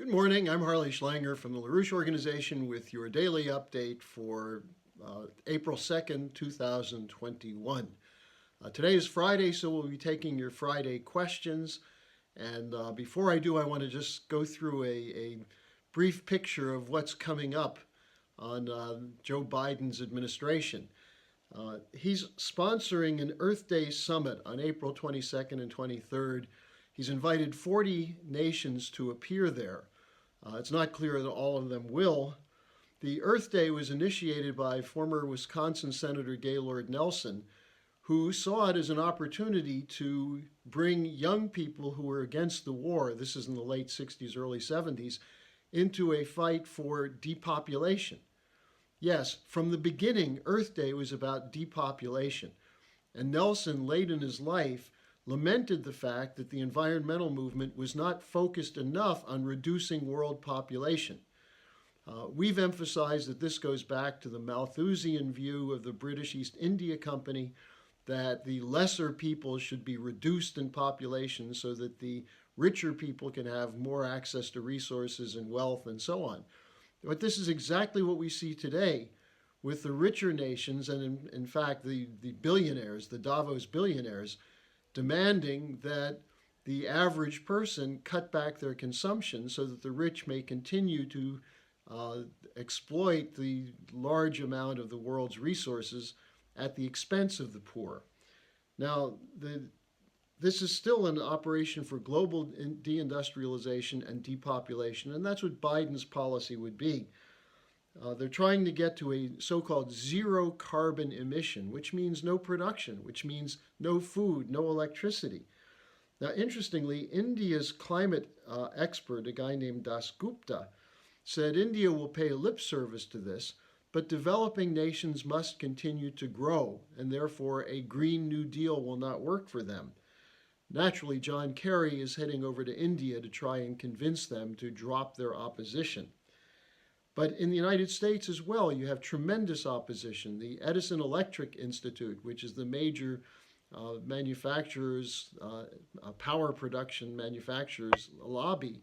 Good morning. I'm Harley Schlanger from the LaRouche Organization with your daily update for April 2nd, 2021. Today is Friday, so we'll be taking your Friday questions. And before I do, I want to just go through a brief picture of what's coming up on Joe Biden's administration. He's sponsoring an Earth Day summit on April 22nd and 23rd. He's invited 40 nations to appear there. It's not clear that all of them will. The Earth Day was initiated by former Wisconsin Senator Gaylord Nelson, who saw it as an opportunity to bring young people who were against the war, this is in the late 60s, early 70s, into a fight for depopulation. Yes, from the beginning, Earth Day was about depopulation. And Nelson, late in his life, lamented the fact that the environmental movement was not focused enough on reducing world population. We've emphasized that this goes back to the Malthusian view of the British East India Company, that the lesser people should be reduced in population so that the richer people can have more access to resources and wealth and so on. But this is exactly what we see today with the richer nations and in fact the billionaires, the Davos billionaires, demanding that the average person cut back their consumption so that the rich may continue to exploit the large amount of the world's resources at the expense of the poor. Now, this is still an operation for global deindustrialization and depopulation, and that's what Biden's policy would be. They're trying to get to a so-called zero carbon emission, which means no production, which means no food, no electricity. Now, interestingly, India's climate expert, a guy named Das Gupta, said India will pay lip service to this, but developing nations must continue to grow, and therefore a Green New Deal will not work for them. Naturally, John Kerry is heading over to India to try and convince them to drop their opposition. But in the United States as well, you have tremendous opposition. The Edison Electric Institute, which is the major manufacturers, power production manufacturers lobby,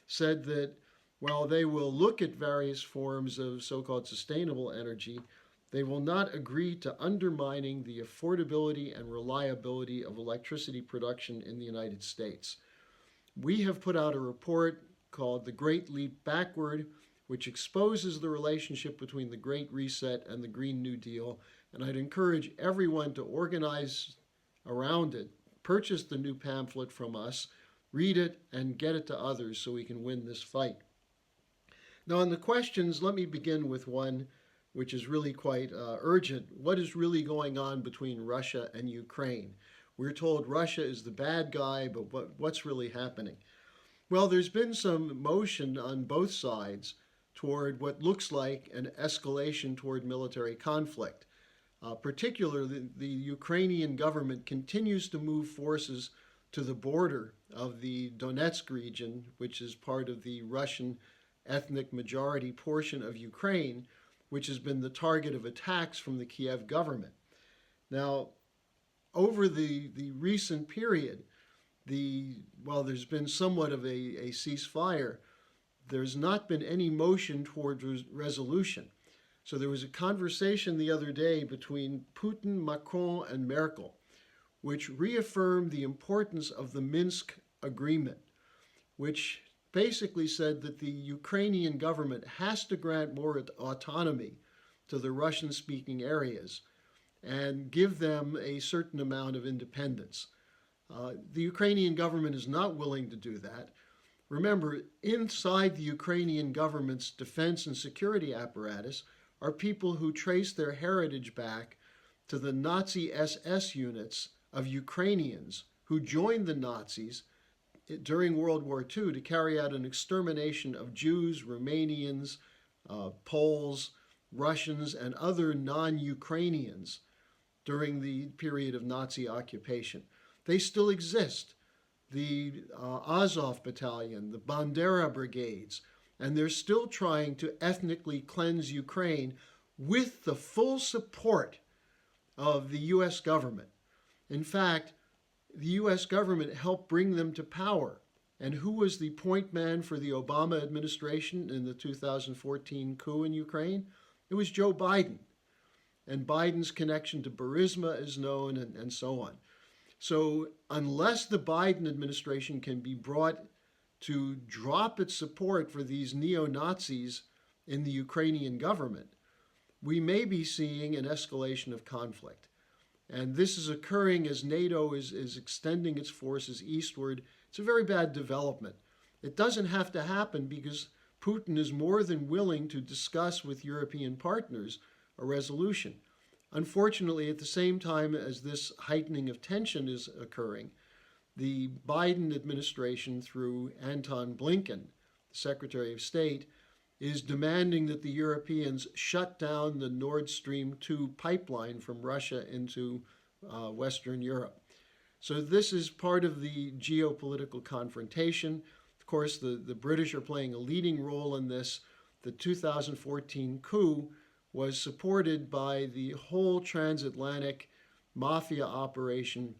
said that while they will look at various forms of so-called sustainable energy, they will not agree to undermining the affordability and reliability of electricity production in the United States. We have put out a report called The Great Leap Backward, which exposes the relationship between the Great Reset and the Green New Deal. And I'd encourage everyone to organize around it, purchase the new pamphlet from us, read it, and get it to others so we can win this fight. Now, on the questions, let me begin with one which is really quite urgent. What is really going on between Russia and Ukraine? We're told Russia is the bad guy, but what's really happening? Well, there's been some motion on both sides toward what looks like an escalation toward military conflict. Particularly, the Ukrainian government continues to move forces to the border of the Donetsk region, which is part of the Russian ethnic majority portion of Ukraine, which has been the target of attacks from the Kiev government. Now, over the recent period, while there's been somewhat of a ceasefire, there's not been any motion toward resolution. So there was a conversation the other day between Putin, Macron, and Merkel, which reaffirmed the importance of the Minsk agreement, which basically said that the Ukrainian government has to grant more autonomy to the Russian-speaking areas and give them a certain amount of independence. The Ukrainian government is not willing to do that. Remember, inside the Ukrainian government's defense and security apparatus are people who trace their heritage back to the Nazi SS units of Ukrainians who joined the Nazis during World War II to carry out an extermination of Jews, Romanians, Poles, Russians, and other non-Ukrainians during the period of Nazi occupation. They still exist. The Azov Battalion, the Bandera Brigades, and they're still trying to ethnically cleanse Ukraine with the full support of the U.S. government. In fact, the U.S. government helped bring them to power And who was the point man for the Obama administration in the 2014 coup in Ukraine? It was Joe Biden. And Biden's connection to Burisma is known, and so on. So, unless the Biden administration can be brought to drop its support for these neo Nazis in the Ukrainian government, we may be seeing an escalation of conflict. And this is occurring as NATO is extending its forces eastward. It's a very bad development. It doesn't have to happen because Putin is more than willing to discuss with European partners a resolution. Unfortunately, at the same time as this heightening of tension is occurring, the Biden administration, through Anton Blinken, the Secretary of State, is demanding that the Europeans shut down the Nord Stream 2 pipeline from Russia into Western Europe. So this is part of the geopolitical confrontation. Of course, the British are playing a leading role in this. The 2014 coup was supported by the whole transatlantic mafia operation,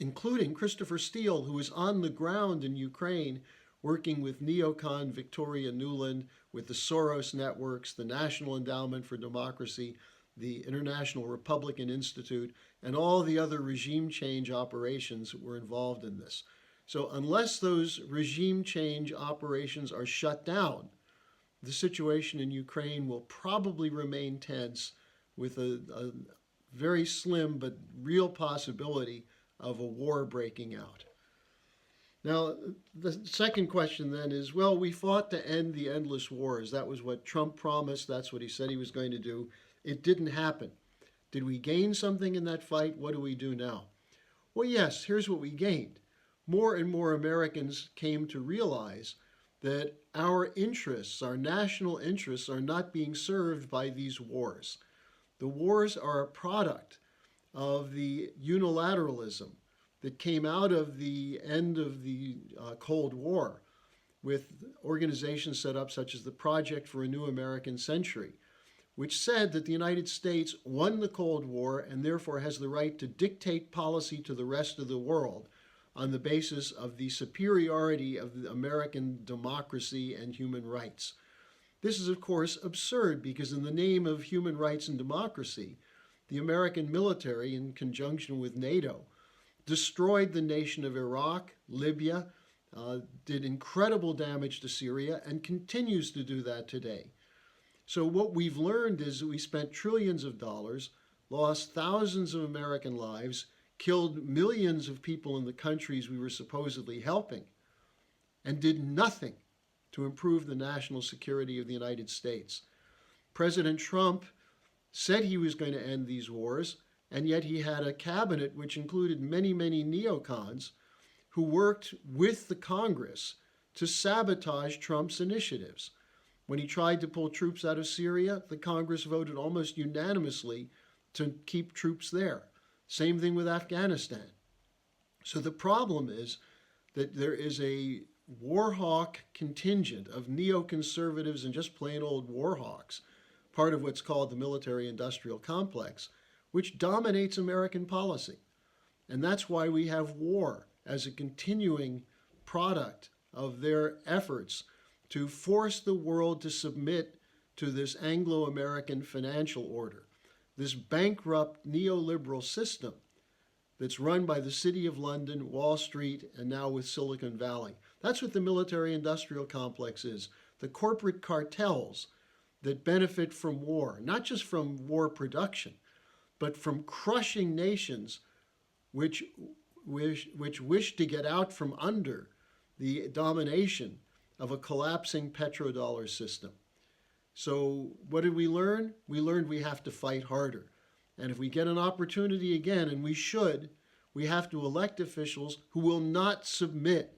including Christopher Steele, who is on the ground in Ukraine working with Neocon, Victoria Nuland, with the Soros networks, the National Endowment for Democracy, the International Republican Institute, and all the other regime change operations that were involved in this. So unless those regime change operations are shut down, the situation in Ukraine will probably remain tense, with a very slim but real possibility of a war breaking out. Now, the second question then is, well, we fought to end the endless wars. That was what Trump promised. That's what he said he was going to do. It didn't happen. Did we gain something in that fight? What do we do now? Well, yes, here's what we gained. More and more Americans came to realize that our interests, our national interests, are not being served by these wars. The wars are a product of the unilateralism that came out of the end of the Cold War, with organizations set up such as the Project for a New American Century, which said that the United States won the Cold War and therefore has the right to dictate policy to the rest of the world on the basis of the superiority of the American democracy and human rights. This is, of course, absurd because in the name of human rights and democracy, the American military, in conjunction with NATO, destroyed the nation of Iraq, Libya, did incredible damage to Syria, and continues to do that today. So what we've learned is that we spent trillions of dollars, lost thousands of American lives, killed millions of people in the countries we were supposedly helping, and did nothing to improve the national security of the United States. President Trump said he was going to end these wars, and yet he had a cabinet which included many, many neocons who worked with the Congress to sabotage Trump's initiatives. When he tried to pull troops out of Syria, the Congress voted almost unanimously to keep troops there. Same thing with Afghanistan. So the problem is that there is a war hawk contingent of neoconservatives and just plain old war hawks, part of what's called the military-industrial complex, which dominates American policy. And that's why we have war as a continuing product of their efforts to force the world to submit to this Anglo-American financial order, this bankrupt neoliberal system that's run by the City of London, Wall Street, and now with Silicon Valley. That's what the military-industrial complex is, the corporate cartels that benefit from war, not just from war production, but from crushing nations which wish to get out from under the domination of a collapsing petrodollar system. So what did we learn? We learned we have to fight harder. And if we get an opportunity again, and we should, we have to elect officials who will not submit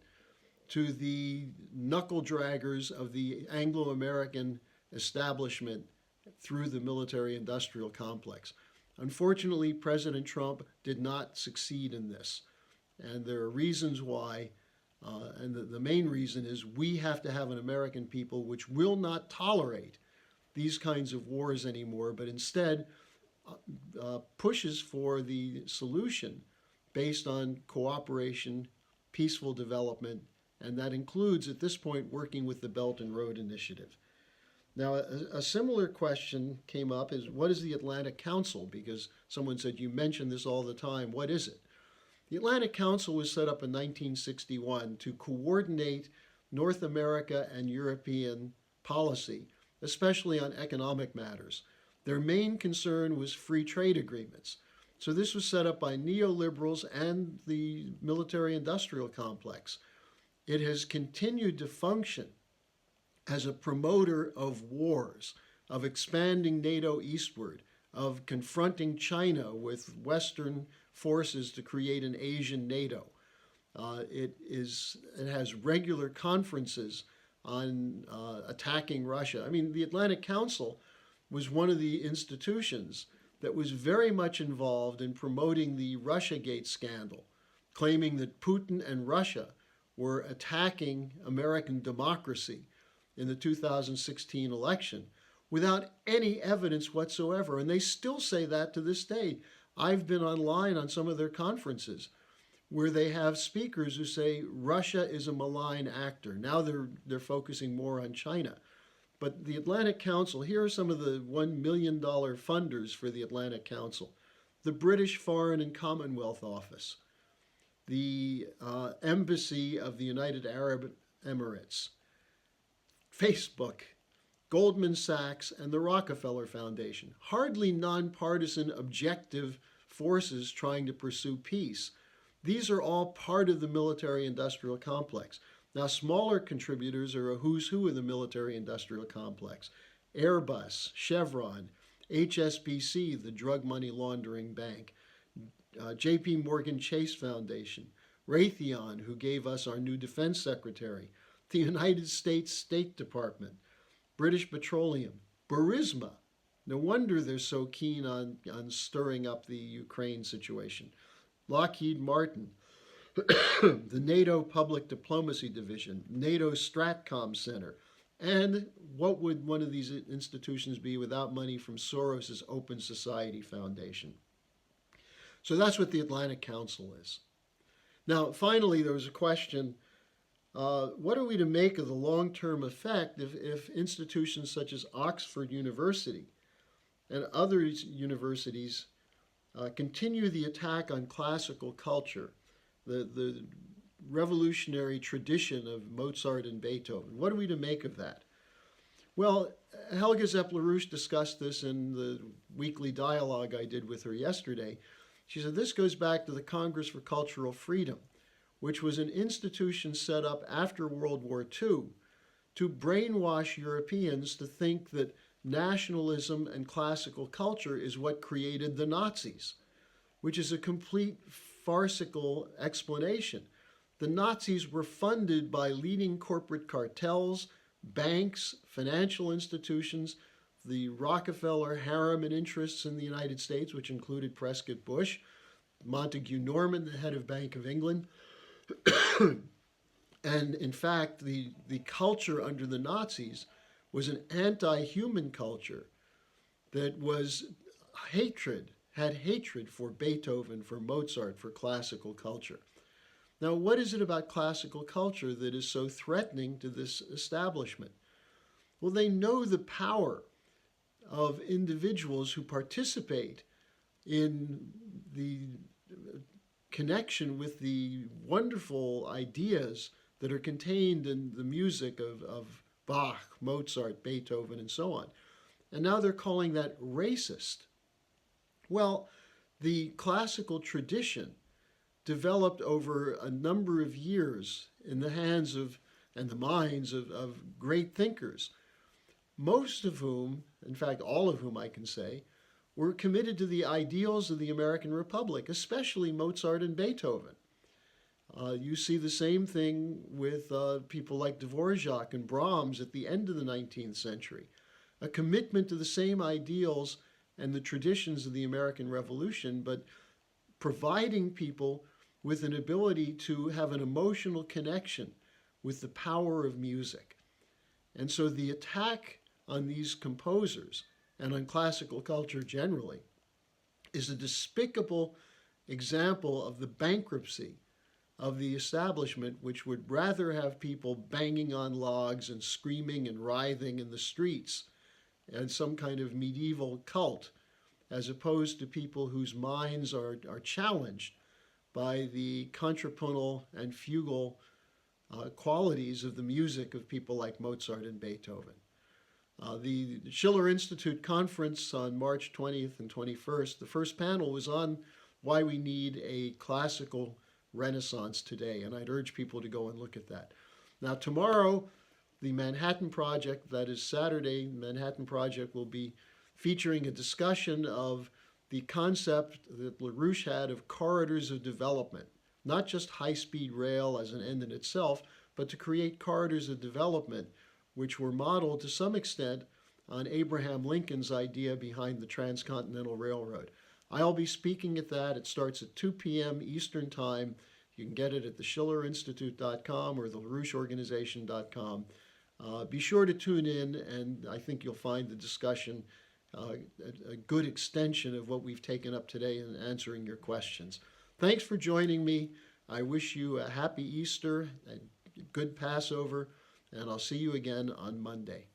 to the knuckle draggers of the Anglo-American establishment through the military-industrial complex. Unfortunately, President Trump did not succeed in this. And there are reasons why, and the main reason is we have to have an American people which will not tolerate these kinds of wars anymore, but instead pushes for the solution based on cooperation, peaceful development, And that includes, at this point, working with the Belt and Road Initiative. Now, a similar question came up is, what is the Atlantic Council? Because someone said, you mention this all the time. What is it? The Atlantic Council was set up in 1961 to coordinate North America and European policy, especially on economic matters. Their main concern was free trade agreements. So this was set up by neoliberals and the military-industrial complex. It has continued to function as a promoter of wars, of expanding NATO eastward, of confronting China with Western forces to create an Asian NATO. It has regular conferences on attacking Russia. I mean, the Atlantic Council was one of the institutions that was very much involved in promoting the Russiagate scandal, claiming that Putin and Russia were attacking American democracy in the 2016 election without any evidence whatsoever. And they still say that to this day. I've been online on some of their conferences where they have speakers who say Russia is a malign actor. Now they're focusing more on China. But the Atlantic Council, here are some of the $1 million funders for the Atlantic Council. The British Foreign and Commonwealth Office, the Embassy of the United Arab Emirates, Facebook, Goldman Sachs, and the Rockefeller Foundation. Hardly nonpartisan, objective forces trying to pursue peace. These are all part of the military-industrial complex. Now, smaller contributors are a who's who of the military-industrial complex. Airbus, Chevron, HSBC, the drug money laundering bank, JP Morgan Chase Foundation, Raytheon, who gave us our new defense secretary, the United States State Department, British Petroleum, Burisma. No wonder they're so keen on stirring up the Ukraine situation. Lockheed Martin, the NATO Public Diplomacy Division, NATO Stratcom Center, and what would one of these institutions be without money from Soros's Open Society Foundation? So that's what the Atlantic Council is. Now, finally, there was a question, what are we to make of the long-term effect if institutions such as Oxford University and other universities continue the attack on classical culture, the revolutionary tradition of Mozart and Beethoven? What are we to make of that? Well, Helga Zepp-LaRouche discussed this in the weekly dialogue I did with her yesterday. She said this goes back to the Congress for Cultural Freedom, which was an institution set up after World War II to brainwash Europeans to think that nationalism and classical culture is what created the Nazis, which is a complete farcical explanation. The Nazis were funded by leading corporate cartels, banks, financial institutions, the Rockefeller harem and interests in the United States, which included Prescott Bush, Montague Norman, the head of Bank of England. And in fact, the culture under the Nazis was an anti-human culture that was had hatred for Beethoven, for Mozart, for classical culture. Now, what is it about classical culture that is so threatening to this establishment? Well, they know the power of individuals who participate in the connection with the wonderful ideas that are contained in the music of Bach, Mozart, Beethoven, and so on. And now they're calling that racist. Well, the classical tradition developed over a number of years in the hands of and the minds of great thinkers, most of whom, in fact, all of whom I can say, were committed to the ideals of the American Republic, especially Mozart and Beethoven. You see the same thing with people like Dvorak and Brahms at the end of the 19th century, a commitment to the same ideals and the traditions of the American Revolution, but providing people with an ability to have an emotional connection with the power of music. And so the attack on these composers and on classical culture generally is a despicable example of the bankruptcy of the establishment, which would rather have people banging on logs and screaming and writhing in the streets and some kind of medieval cult, as opposed to people whose minds are challenged by the contrapuntal and fugal qualities of the music of people like Mozart and Beethoven. The Schiller Institute conference on March 20th and 21st, the first panel was on why we need a classical renaissance today, and I'd urge people to go and look at that. Now, tomorrow, the Manhattan Project, that is Saturday, Manhattan Project will be featuring a discussion of the concept that LaRouche had of corridors of development, not just high-speed rail as an end in itself, but to create corridors of development which were modeled to some extent on Abraham Lincoln's idea behind the Transcontinental Railroad. I'll be speaking at that. It starts at 2 p.m. Eastern Time. You can get it at theschillerinstitute.com or theLaRoucheOrganization.com. Be sure to tune in, and I think you'll find the discussion a good extension of what we've taken up today in answering your questions. Thanks for joining me. I wish you a happy Easter, a good Passover, and I'll see you again on Monday.